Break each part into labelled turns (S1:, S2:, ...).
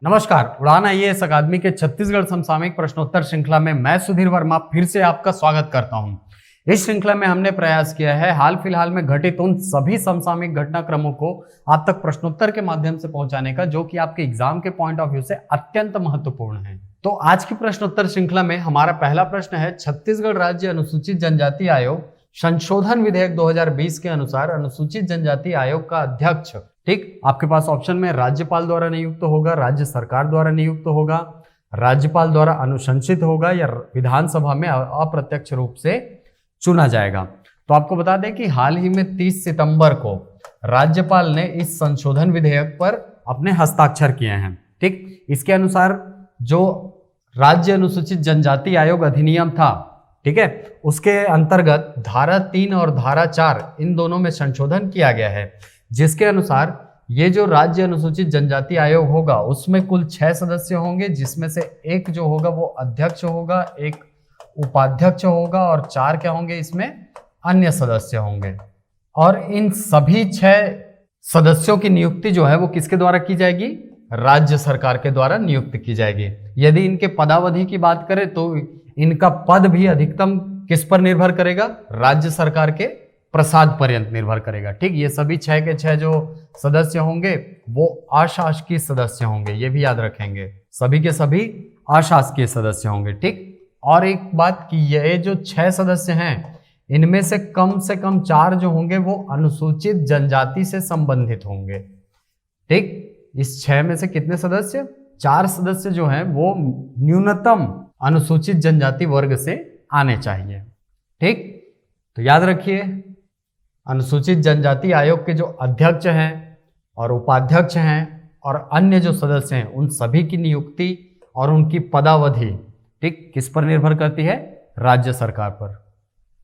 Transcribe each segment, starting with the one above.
S1: नमस्कार, उड़ान आईएएस अकादमी के छत्तीसगढ़ समसामयिक प्रश्नोत्तर श्रृंखला में मैं सुधीर वर्मा फिर से आपका स्वागत करता हूं। इस श्रृंखला में हमने प्रयास किया है हाल फिलहाल में घटित उन सभी समसामयिक घटनाक्रमों को आप तक प्रश्नोत्तर के माध्यम से पहुंचाने का, जो कि आपके एग्जाम के पॉइंट ऑफ व्यू से अत्यंत महत्वपूर्ण है। तो आज की प्रश्नोत्तर श्रृंखला में हमारा पहला प्रश्न है, छत्तीसगढ़ राज्य अनुसूचित जनजाति आयोग संशोधन विधेयक 2020 के अनुसार अनुसूचित जनजाति आयोग का अध्यक्ष, ठीक, आपके पास ऑप्शन में राज्यपाल द्वारा नियुक्त होगा, राज्य सरकार द्वारा नियुक्त होगा, राज्यपाल द्वारा अनुशंसित होगा या विधानसभा में अप्रत्यक्ष रूप से चुना जाएगा। तो आपको बता दें कि हाल ही में 30 सितंबर को राज्यपाल ने इस संशोधन विधेयक पर अपने हस्ताक्षर किए हैं। ठीक, इसके अनुसार जो राज्य अनुसूचित जनजाति आयोग अधिनियम था, ठीक है, उसके अंतर्गत धारा 3 और धारा 4 इन दोनों में संशोधन किया गया है, जिसके अनुसार ये जो राज्य अनुसूचित जनजाति आयोग होगा उसमें कुल 6 सदस्य होंगे, जिसमें से एक जो होगा वो अध्यक्ष होगा, एक उपाध्यक्ष होगा और 4 क्या होंगे, इसमें अन्य सदस्य होंगे। और इन सभी 6 सदस्यों की नियुक्ति जो है वो किसके द्वारा की जाएगी? राज्य सरकार के द्वारा नियुक्त की जाएगी। यदि इनके पदावधि की बात करें तो इनका पद भी अधिकतम किस पर निर्भर करेगा? राज्य सरकार के प्रसाद पर्यंत निर्भर करेगा। ठीक, ये सभी 6 के 6 जो सदस्य होंगे वो अशासकीय सदस्य होंगे, ये भी याद रखेंगे, सभी के सभी अशासकीय सदस्य होंगे। ठीक, और एक बात कि ये जो 6 सदस्य हैं इनमें से कम 4 जो होंगे वो अनुसूचित जनजाति से संबंधित होंगे। ठीक, इस 6 में से कितने सदस्य? 4 सदस्य जो हैं वो न्यूनतम अनुसूचित जनजाति वर्ग से आने चाहिए। ठीक, तो याद रखिए, अनुसूचित जनजाति आयोग के जो अध्यक्ष हैं और उपाध्यक्ष हैं और अन्य जो सदस्य हैं उन सभी की नियुक्ति और उनकी पदावधि, ठीक, किस पर निर्भर करती है? राज्य सरकार पर।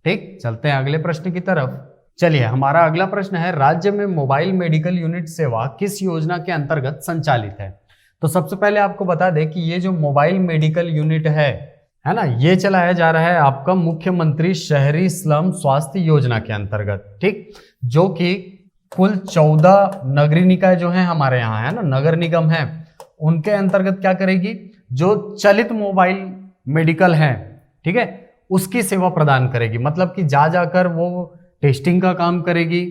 S1: ठीक, चलते हैं अगले प्रश्न की तरफ। चलिए, हमारा अगला प्रश्न है, राज्य में मोबाइल मेडिकल यूनिट सेवा किस योजना के अंतर्गत संचालित है? तो सबसे पहले आपको बता दें कि ये जो मोबाइल मेडिकल यूनिट है ना, ये चलाया जा रहा है आपका मुख्यमंत्री शहरी स्लम स्वास्थ्य योजना के अंतर्गत। ठीक, जो कि कुल 14 नगरीय निकाय जो है हमारे यहाँ, है ना, नगर निगम है, उनके अंतर्गत क्या करेगी? जो चलित मोबाइल मेडिकल है, ठीक है, उसकी सेवा प्रदान करेगी। मतलब कि जा जाकर वो टेस्टिंग का काम करेगी,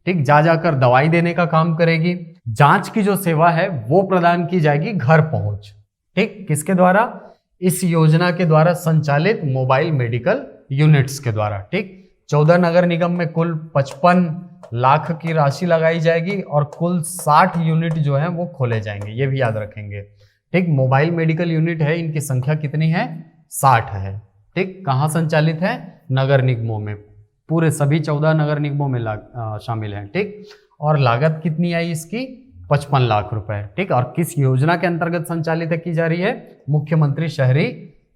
S1: ठीक, जा जाकर दवाई देने का काम करेगी, जांच की जो सेवा है वो प्रदान की जाएगी घर पहुंच। ठीक, किसके द्वारा? इस योजना के द्वारा संचालित मोबाइल मेडिकल यूनिट्स के द्वारा। ठीक, 14 नगर निगम में कुल 55 लाख की राशि लगाई जाएगी और कुल 60 यूनिट जो है वो खोले जाएंगे, ये भी याद रखेंगे। ठीक, मोबाइल मेडिकल यूनिट है, इनकी संख्या कितनी है? 60 है। ठीक, कहाँ संचालित है? नगर निगमों में, पूरे सभी 14 नगर निगमों में शामिल है। ठीक, और लागत कितनी आई इसकी? 55 लाख रुपए। ठीक, और किस योजना के अंतर्गत संचालित की जा रही है? मुख्यमंत्री शहरी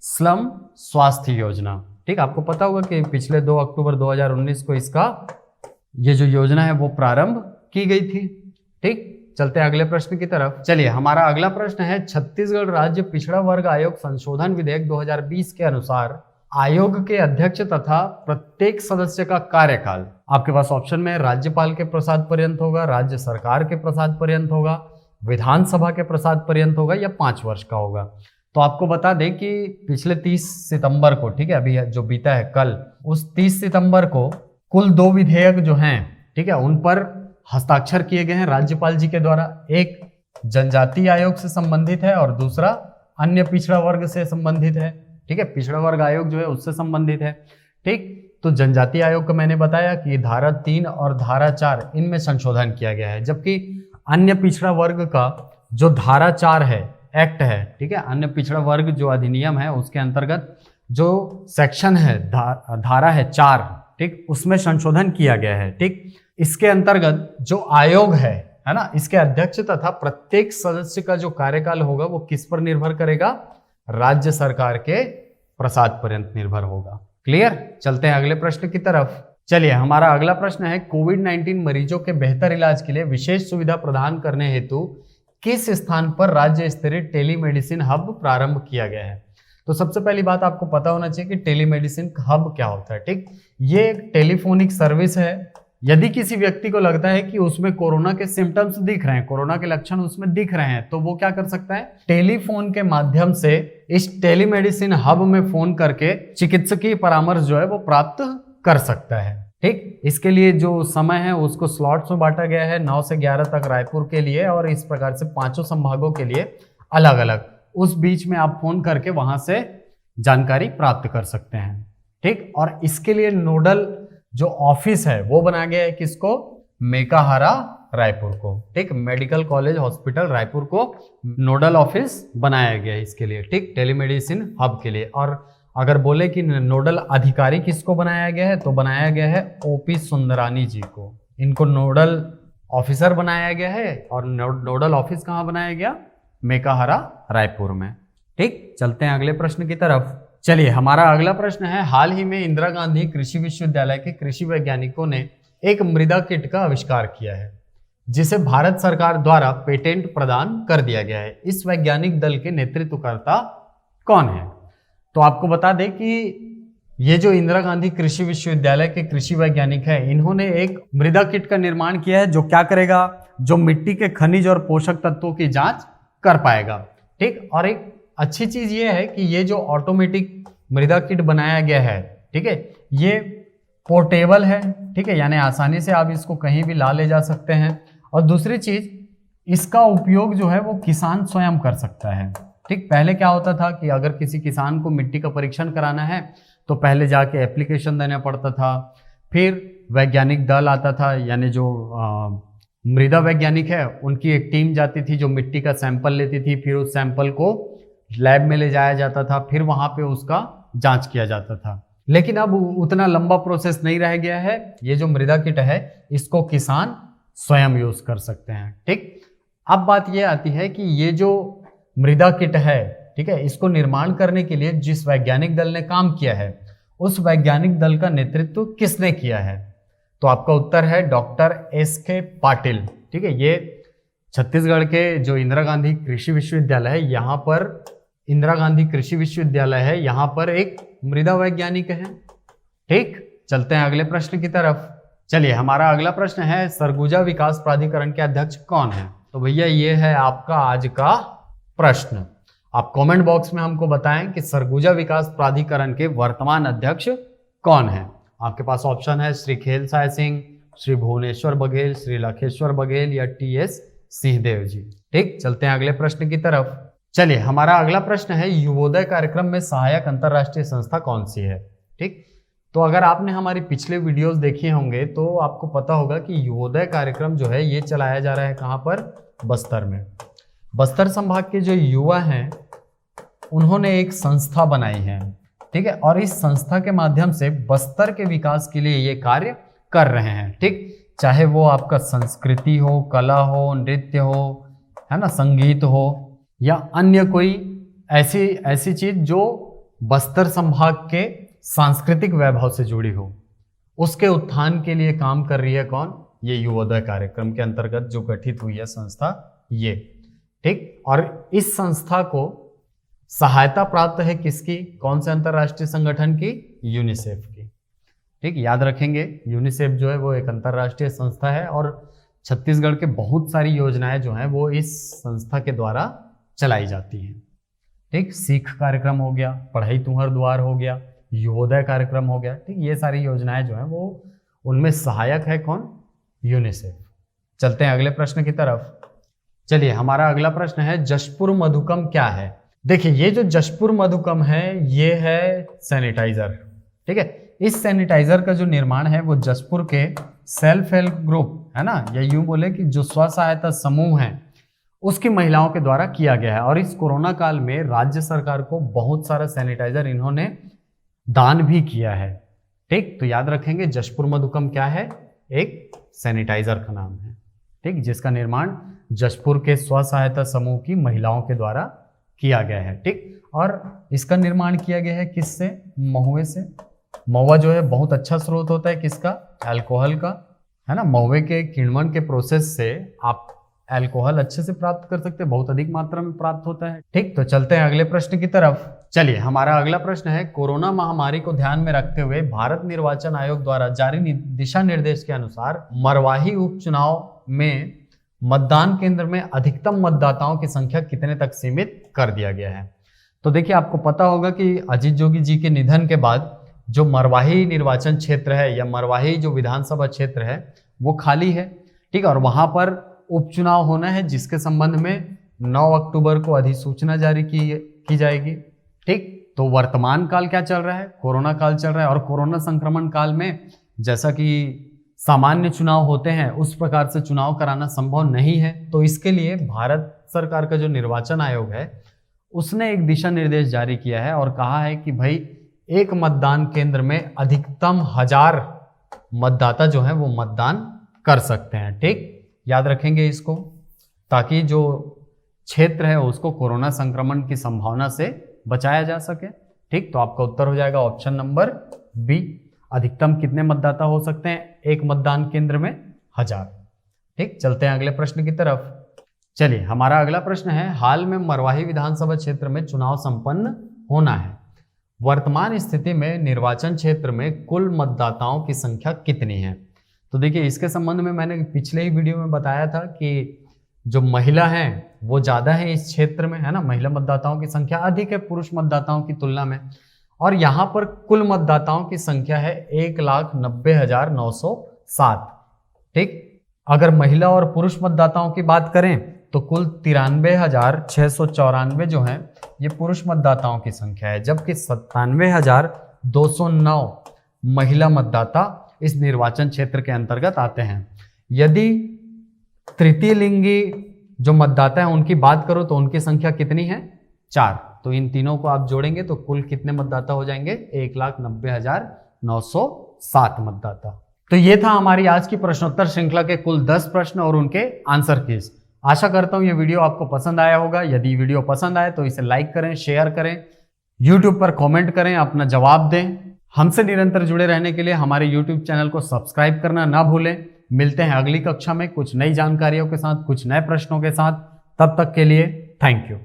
S1: स्लम स्वास्थ्य योजना। ठीक, आपको पता होगा कि पिछले 2 अक्टूबर 2019 को इसका ये जो योजना है वो प्रारंभ की गई थी। ठीक, चलते हैं अगले प्रश्न की तरफ। चलिए, हमारा अगला प्रश्न है, छत्तीसगढ़ राज्य पिछड़ा वर्ग आयोग संशोधन विधेयक 2020 के अनुसार आयोग के अध्यक्ष तथा प्रत्येक सदस्य का कार्यकाल, आपके पास ऑप्शन में राज्यपाल के प्रसाद पर्यंत होगा, राज्य सरकार के प्रसाद पर्यंत होगा, विधानसभा के प्रसाद पर्यंत होगा या 5 वर्ष का होगा। तो आपको बता दें कि पिछले 30 सितंबर को, ठीक है, अभी जो बीता है कल, उस 30 सितंबर को कुल 2 विधेयक जो हैं, ठीक है, उन पर हस्ताक्षर किए गए हैं राज्यपाल जी के द्वारा। एक जनजाति आयोग से संबंधित है और दूसरा अन्य पिछड़ा वर्ग से संबंधित है। ठीक है, पिछड़ा वर्ग आयोग जो है उससे संबंधित है। ठीक, तो जनजाति आयोग का मैंने बताया कि धारा 3 और धारा 4 इनमें संशोधन किया गया है, जबकि अन्य पिछड़ा वर्ग का जो धारा 4 है, एक्ट है, ठीक है, अन्य पिछड़ा वर्ग जो अधिनियम है उसके अंतर्गत जो सेक्शन है, धारा है 4, ठीक, उसमें संशोधन किया गया है। ठीक, इसके अंतर्गत जो आयोग है ना, इसके अध्यक्ष तथा प्रत्येक सदस्य का जो कार्यकाल होगा वो किस पर निर्भर करेगा? राज्य सरकार के प्रसाद पर्यंत निर्भर होगा। क्लियर? चलते हैं अगले प्रश्न की तरफ। चलिए, हमारा अगला प्रश्न है, कोविड-19 मरीजों के बेहतर इलाज के लिए विशेष सुविधा प्रदान करने हेतु किस स्थान पर राज्य स्तरीय टेलीमेडिसिन हब प्रारंभ किया गया है? तो सबसे पहली बात आपको पता होना चाहिए कि टेलीमेडिसिन हब क्या होता है। ठीक, ये एक टेलीफोनिक सर्विस है यदि किसी व्यक्ति को लगता है कि उसमें कोरोना के सिम्टम्स दिख रहे हैं, कोरोना के लक्षण उसमें दिख रहे हैं, तो वो क्या कर सकता है, टेलीफोन के माध्यम से इस टेलीमेडिसिन हब में फोन करके चिकित्सकीय परामर्श जो है वो प्राप्त कर सकता है। ठीक, इसके लिए जो समय है उसको स्लॉट्स में बांटा गया है, 9 से 11 तक रायपुर के लिए और इस प्रकार से 5 संभागों के लिए अलग अलग। उस बीच में आप फोन करके वहां से जानकारी प्राप्त कर सकते हैं। ठीक, और इसके लिए नोडल जो ऑफिस है वो बनाया गया है किसको, मेकाहारा रायपुर को। ठीक, मेडिकल कॉलेज हॉस्पिटल रायपुर को नोडल ऑफिस बनाया गया है इसके लिए। ठीक, टेलीमेडिसिन हब के लिए। और अगर बोले कि नोडल अधिकारी किसको बनाया गया है, तो बनाया गया है ओपी सुंदरानी जी को। इनको नोडल ऑफिसर बनाया गया है और नोडल ऑफिस कहाँ बनाया गया, मेकाहारा रायपुर में। ठीक, चलते हैं अगले प्रश्न की तरफ। चलिए, हमारा अगला प्रश्न है, हाल ही में इंदिरा गांधी कृषि विश्वविद्यालय के कृषि वैज्ञानिकों ने एक मृदा किट का आविष्कार किया है जिसे भारत सरकार द्वारा पेटेंट प्रदान कर दिया गया है। इस वैज्ञानिक दल के नेतृत्वकर्ता कौन है? तो आपको बता दें कि ये जो इंदिरा गांधी कृषि विश्वविद्यालय के कृषि वैज्ञानिक है, इन्होंने एक मृदा किट का निर्माण किया है जो क्या करेगा, जो मिट्टी के खनिज और पोषक तत्वों की जांच कर पाएगा। ठीक, और एक अच्छी चीज ये है कि ये जो ऑटोमेटिक मृदा किट बनाया गया है, ठीक है, ये पोर्टेबल है। ठीक है, यानी आसानी से आप इसको कहीं भी ला ले जा सकते हैं। और दूसरी चीज, इसका उपयोग जो है वो किसान स्वयं कर सकता है। ठीक, पहले क्या होता था कि अगर किसी किसान को मिट्टी का परीक्षण कराना है तो पहले जाके एप्लीकेशन देना पड़ता था, फिर वैज्ञानिक दल आता था, यानी जो मृदा वैज्ञानिक है उनकी एक टीम जाती थी जो मिट्टी का सैंपल लेती थी, फिर उस सैंपल को लैब में ले जाया जाता था, फिर वहां पे उसका जांच किया जाता था। लेकिन अब उतना लंबा प्रोसेस नहीं रह गया है। ये जो मृदा किट है इसको किसान स्वयं यूज कर सकते हैं। ठीक, अब बात ये आती है कि ये जो मृदा किट है, ठीक है, इसको निर्माण करने के लिए जिस वैज्ञानिक दल ने काम किया है उस वैज्ञानिक दल का नेतृत्व किसने किया है? तो आपका उत्तर है डॉक्टर SK पाटिल। ठीक है, ये छत्तीसगढ़ के जो इंदिरा गांधी कृषि विश्वविद्यालय है, यहाँ पर इंदिरा गांधी कृषि विश्वविद्यालय है, यहाँ पर एक मृदा वैज्ञानिक है। ठीक, चलते हैं अगले प्रश्न की तरफ। चलिए, हमारा अगला प्रश्न है, सरगुजा विकास प्राधिकरण के अध्यक्ष कौन है? तो भैया ये है आपका आज का प्रश्न। आप कमेंट बॉक्स में हमको बताएं कि सरगुजा विकास प्राधिकरण के वर्तमान अध्यक्ष कौन है। आपके पास ऑप्शन है श्री खेल साय सिंह, श्री भुवनेश्वर बघेल, श्री लखेश्वर बघेल या TS सिंहदेव जी। ठीक, चलते हैं अगले प्रश्न की तरफ। चलिए, हमारा अगला प्रश्न है, युवोदय कार्यक्रम में सहायक अंतरराष्ट्रीय संस्था कौन सी है? ठीक, तो अगर आपने हमारी पिछले वीडियोस देखे होंगे तो आपको पता होगा कि युवोदय कार्यक्रम जो है ये चलाया जा रहा है कहाँ पर, बस्तर में। बस्तर संभाग के जो युवा हैं उन्होंने एक संस्था बनाई है। ठीक है, और इस संस्था के माध्यम से बस्तर के विकास के लिए ये कार्य कर रहे हैं। ठीक, चाहे वो आपका संस्कृति हो, कला हो, नृत्य हो, है ना, संगीत हो या अन्य कोई ऐसी चीज जो बस्तर संभाग के सांस्कृतिक वैभव से जुड़ी हो, उसके उत्थान के लिए काम कर रही है कौन? ये युवोदय कार्यक्रम के अंतर्गत जो गठित हुई है संस्था ये। ठीक, और इस संस्था को सहायता प्राप्त है किसकी, कौन से अंतरराष्ट्रीय संगठन की? यूनिसेफ की। ठीक, याद रखेंगे यूनिसेफ जो है वो एक अंतरराष्ट्रीय संस्था है और छत्तीसगढ़ के बहुत सारी योजनाएं जो हैं वो इस संस्था के द्वारा चलाई जाती हैं। ठीक, सीख कार्यक्रम हो गया, पढ़ाई तुहर द्वार हो गया, युवोदय कार्यक्रम हो गया। ठीक, ये सारी योजनाएं जो हैं वो उनमें सहायक है कौन? यूनिसेफ। चलते हैं अगले प्रश्न की तरफ। चलिए, हमारा अगला प्रश्न है, जशपुर मधुकम क्या है? देखिए, ये जो जशपुर मधुकम है ये है सैनिटाइजर। ठीक है, इस सैनिटाइजर का जो निर्माण है वो जशपुर के सेल्फ हेल्प ग्रुप, है ना, या यूं बोले कि जो स्व सहायता समूह है उसकी महिलाओं के द्वारा किया गया है। और इस कोरोना काल में राज्य सरकार को बहुत सारा सैनिटाइजर इन्होंने दान भी किया है। ठीक, तो याद रखेंगे जशपुर मधुकम क्या है? एक सैनिटाइजर का नाम है। ठीक, जिसका निर्माण जशपुर के स्व सहायता समूह की महिलाओं के द्वारा किया गया है। ठीक, और इसका निर्माण किया गया है किससे? महुए से। महुआ जो है बहुत अच्छा स्रोत होता है किसका? अल्कोहल का, है ना। महुए के किण्वन के प्रोसेस से आप अल्कोहल अच्छे से प्राप्त कर सकते हैं, बहुत अधिक मात्रा में प्राप्त होता है। ठीक, तो चलते हैं अगले प्रश्न की तरफ। चलिए, हमारा अगला प्रश्न है, कोरोना महामारी को ध्यान में रखते हुए भारत निर्वाचन आयोग द्वारा जारी दिशा निर्देश के अनुसार मरवाही उपचुनाव में मतदान केंद्र में अधिकतम मतदाताओं की संख्या कितने तक सीमित कर दिया गया है। तो देखिए, आपको पता होगा कि अजीत जोगी जी के निधन के बाद जो मरवाही निर्वाचन क्षेत्र है या मरवाही जो विधानसभा क्षेत्र है वो खाली है। ठीक, और वहां पर उपचुनाव होना है, जिसके संबंध में 9 अक्टूबर को अधिसूचना जारी की जाएगी। ठीक, तो वर्तमान काल क्या चल रहा है, कोरोना काल चल रहा है, और कोरोना संक्रमण काल में जैसा कि सामान्य चुनाव होते हैं उस प्रकार से चुनाव कराना संभव नहीं है। तो इसके लिए भारत सरकार का जो निर्वाचन आयोग है उसने एक दिशा निर्देश जारी किया है और कहा है कि भाई एक मतदान केंद्र में अधिकतम 1000 मतदाता जो है वो मतदान कर सकते हैं। ठीक, याद रखेंगे इसको, ताकि जो क्षेत्र है उसको कोरोना संक्रमण की संभावना से बचाया जा सके। ठीक, तो आपका उत्तर हो जाएगा ऑप्शन नंबर बी। अधिकतम कितने मतदाता हो सकते हैं एक मतदान केंद्र में? 1000। ठीक, चलते हैं अगले प्रश्न की तरफ। चलिए, हमारा अगला प्रश्न है, हाल में मरवाही विधानसभा क्षेत्र में चुनाव संपन्न होना है। वर्तमान स्थिति में निर्वाचन क्षेत्र में कुल मतदाताओं की संख्या कितनी है? तो देखिए, इसके संबंध में मैंने पिछले ही वीडियो में बताया था कि जो महिला हैं वो ज़्यादा है इस क्षेत्र में, है ना। महिला मतदाताओं की संख्या अधिक है पुरुष मतदाताओं की तुलना में। और यहाँ पर कुल मतदाताओं की संख्या है 1,90,907। ठीक, अगर महिला और पुरुष मतदाताओं की बात करें तो कुल 93,694 जो है ये पुरुष मतदाताओं की संख्या है, जबकि 97,209 महिला मतदाता इस निर्वाचन क्षेत्र के अंतर्गत आते हैं। यदि तृतीय लिंगी जो मतदाता है उनकी बात करो तो उनकी संख्या कितनी है? 4। तो इन तीनों को आप जोड़ेंगे तो कुल कितने मतदाता हो जाएंगे? 1,90,907 मतदाता। तो ये था हमारी आज की प्रश्नोत्तर श्रृंखला के कुल 10 प्रश्न और उनके आंसर कीज। आशा करता हूं ये वीडियो आपको पसंद आया होगा। यदि वीडियो पसंद आए तो इसे लाइक करें, शेयर करें, YouTube पर कमेंट करें, अपना जवाब दें। हमसे निरंतर जुड़े रहने के लिए हमारे YouTube चैनल को सब्सक्राइब करना ना भूलें। मिलते हैं अगली कक्षा में कुछ नई जानकारियों के साथ, कुछ नए प्रश्नों के साथ। तब तक के लिए थैंक यू।